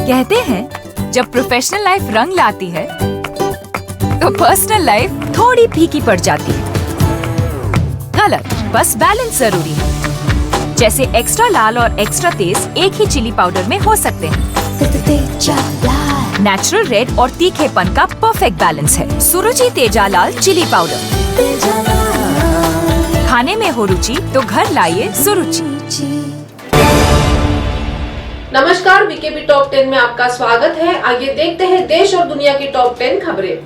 कहते हैं जब प्रोफेशनल लाइफ रंग लाती है तो पर्सनल लाइफ थोड़ी फीकी पड़ जाती है। गलत, बस बैलेंस जरूरी है। जैसे एक्स्ट्रा लाल और एक्स्ट्रा तेज एक ही चिली पाउडर में हो सकते हैं। नेचुरल रेड और तीखेपन का परफेक्ट बैलेंस है सुरुचि तेजा लाल चिली पाउडर। खाने में हो रुचि तो घर लाइए सुरुचि। नमस्कार, बीकेबी टॉप 10 में आपका स्वागत है। आइए देखते हैं देश और दुनिया की टॉप 10 खबरें।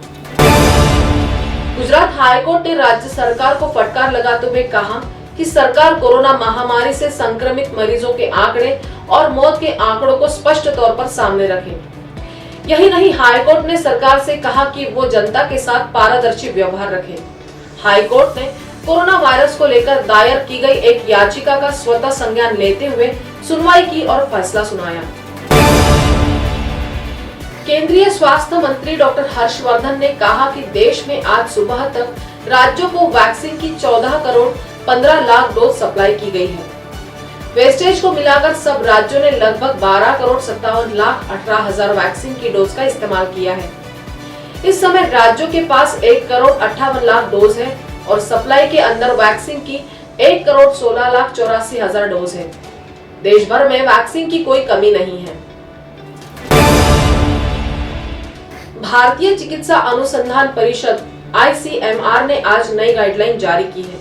गुजरात हाईकोर्ट ने राज्य सरकार को फटकार लगाते हुए कहा कि सरकार कोरोना महामारी से संक्रमित मरीजों के आंकड़े और मौत के आंकड़ों को स्पष्ट तौर पर सामने रखे। यही नहीं, हाईकोर्ट ने सरकार से कहा कि वो जनता के साथ पारदर्शी व्यवहार रखे। हाईकोर्ट ने कोरोना वायरस को लेकर दायर की गई एक याचिका का स्वतः संज्ञान लेते हुए सुनवाई की और फैसला सुनाया। केंद्रीय स्वास्थ्य मंत्री डॉक्टर हर्षवर्धन ने कहा कि देश में आज सुबह तक राज्यों को वैक्सीन की 14 करोड़ 15 लाख डोज सप्लाई की गई है। वेस्टेज को मिलाकर सब राज्यों ने लगभग 12 करोड़ 57 लाख 18 हजार वैक्सीन की डोज का इस्तेमाल किया है। इस समय राज्यों के पास 1 करोड़ 58 लाख डोज है और सप्लाई के अंदर वैक्सीन की 1 करोड़ 16 लाख 84 हजार डोज है। देश भर में वैक्सीन की कोई कमी नहीं है। भारतीय चिकित्सा अनुसंधान परिषद ICMR ने आज नई गाइडलाइन जारी की है।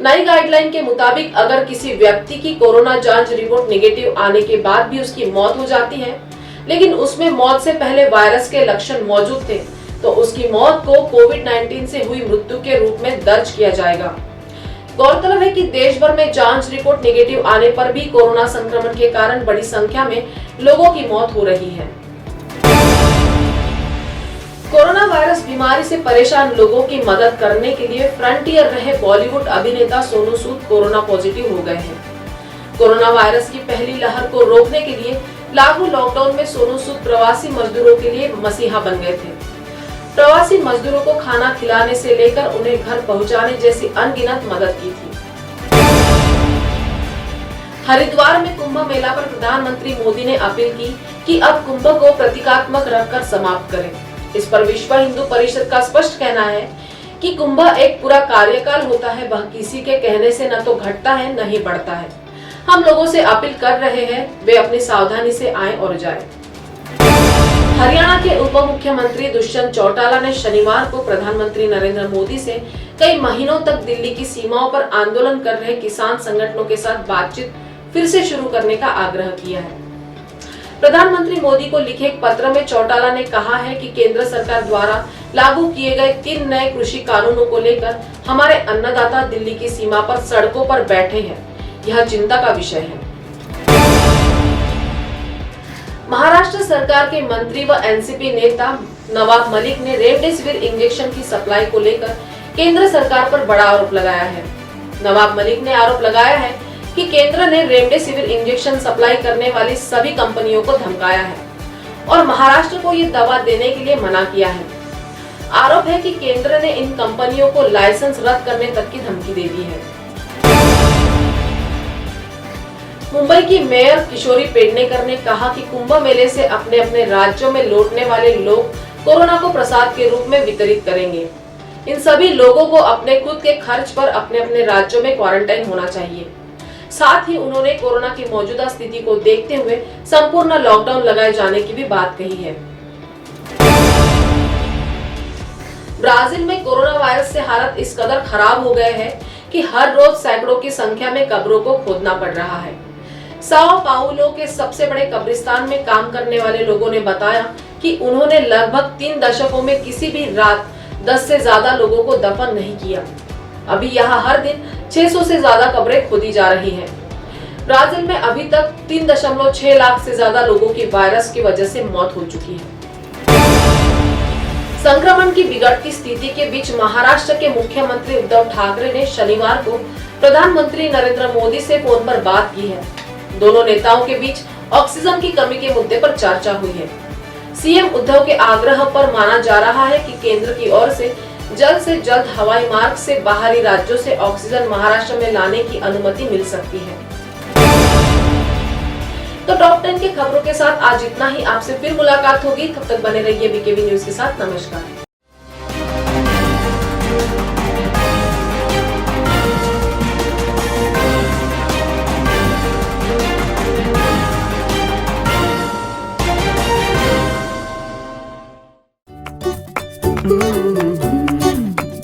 नई गाइडलाइन के मुताबिक अगर किसी व्यक्ति की कोरोना जांच रिपोर्ट नेगेटिव आने के बाद भी उसकी मौत हो जाती है, लेकिन उसमें मौत से पहले वायरस के लक्षण मौजूद थे, तो उसकी मौत को कोविड-19 से हुई मृत्यु के रूप में दर्ज किया जाएगा। गौरतलब है कि देश भर में जांच रिपोर्ट नेगेटिव आने पर भी कोरोना संक्रमण के कारण बड़ी संख्या में लोगों की मौत हो रही है। कोरोना वायरस बीमारी से परेशान लोगों की मदद करने के लिए फ्रंटियर रहे बॉलीवुड अभिनेता सोनू सूद कोरोना पॉजिटिव हो गए हैं। कोरोना वायरस की पहली लहर को रोकने के लिए लागू लॉकडाउन में सोनू सूद प्रवासी मजदूरों के लिए मसीहा बन गए थे। प्रवासी मजदूरों को खाना खिलाने से लेकर उन्हें घर पहुंचाने जैसी अनगिनत मदद की थी। हरिद्वार में कुंभ मेला पर प्रधानमंत्री मोदी ने अपील की कि अब कुंभ को प्रतीकात्मक रखकर समाप्त करें। इस पर विश्व हिंदू परिषद का स्पष्ट कहना है कि कुंभ एक पूरा कार्यकाल होता है, वह किसी के कहने से न तो घटता है न ही बढ़ता है। हम लोगों से अपील कर रहे हैं, वे अपनी सावधानी से आए और जाएं। हरियाणा के उप मुख्यमंत्री दुष्यंत चौटाला ने शनिवार को प्रधानमंत्री नरेंद्र मोदी से कई महीनों तक दिल्ली की सीमाओं पर आंदोलन कर रहे किसान संगठनों के साथ बातचीत फिर से शुरू करने का आग्रह किया है। प्रधानमंत्री मोदी को लिखे एक पत्र में चौटाला ने कहा है कि केंद्र सरकार द्वारा लागू किए गए 3 नए कृषि कानूनों को लेकर हमारे अन्नदाता दिल्ली की सीमा पर सड़कों पर बैठे हैं। यह चिंता का विषय है। महाराष्ट्र सरकार के मंत्री व एनसीपी नेता नवाब मलिक ने रेमडेसिविर इंजेक्शन की सप्लाई को लेकर केंद्र सरकार पर बड़ा आरोप लगाया है। नवाब मलिक ने आरोप लगाया है कि केंद्र ने रेमडेसिविर इंजेक्शन सप्लाई करने वाली सभी कंपनियों को धमकाया है और महाराष्ट्र को ये दवा देने के लिए मना किया है। आरोप है कि केंद्र ने इन कंपनियों को लाइसेंस रद्द करने तक की धमकी दे दी है। मुंबई की मेयर किशोरी पेडनेकर ने कहा कि कुंभ मेले से अपने अपने राज्यों में लौटने वाले लोग कोरोना को प्रसाद के रूप में वितरित करेंगे। इन सभी लोगों को अपने खुद के खर्च पर अपने अपने राज्यों में क्वारंटाइन होना चाहिए। साथ ही उन्होंने कोरोना की मौजूदा स्थिति को देखते हुए संपूर्ण लॉकडाउन लगाए जाने की भी बात कही है। ब्राजील में कोरोना वायरस से हालत इस कदर खराब हो गए हैं कि हर रोज सैकड़ों की संख्या में कब्रों को खोदना पड़ रहा है। साओ पाउलो के सबसे बड़े कब्रिस्तान में काम करने वाले लोगों ने बताया कि उन्होंने लगभग 3 दशकों में किसी भी रात 10 से ज्यादा लोगों को दफन नहीं किया। अभी यहाँ हर दिन 600 से ज्यादा कब्रें खोदी जा रही हैं। ब्राजील में अभी तक 3.6 लाख से ज्यादा लोगों की वायरस की वजह से मौत हो चुकी है। संक्रमण की बिगड़ती स्थिति के बीच महाराष्ट्र के मुख्यमंत्री उद्धव ठाकरे ने शनिवार को प्रधानमंत्री नरेंद्र मोदी से फोन पर बात की है। दोनों नेताओं के बीच ऑक्सीजन की कमी के मुद्दे पर चर्चा हुई है। सीएम उद्धव के आग्रह पर माना जा रहा है कि केंद्र की ओर से जल्द हवाई मार्ग से बाहरी राज्यों से ऑक्सीजन महाराष्ट्र में लाने की अनुमति मिल सकती है। तो 10 की खबरों के साथ आज इतना ही। आपसे फिर मुलाकात होगी, तब तक बने रहिए बीकेबी न्यूज के साथ। नमस्कार।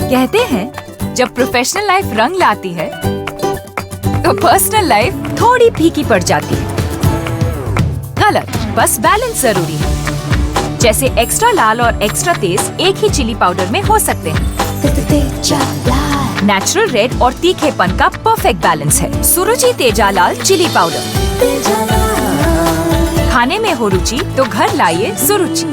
कहते हैं जब प्रोफेशनल लाइफ रंग लाती है तो पर्सनल लाइफ थोड़ी फीकी पड़ जाती है। गलत, बस बैलेंस जरूरी है। जैसे एक्स्ट्रा लाल और एक्स्ट्रा तेज एक ही चिली पाउडर में हो सकते हैं। नेचुरल रेड और तीखेपन का परफेक्ट बैलेंस है सुरुचि तेजा लाल चिली पाउडर। खाने में हो रुचि तो घर लाइए सुरुचि।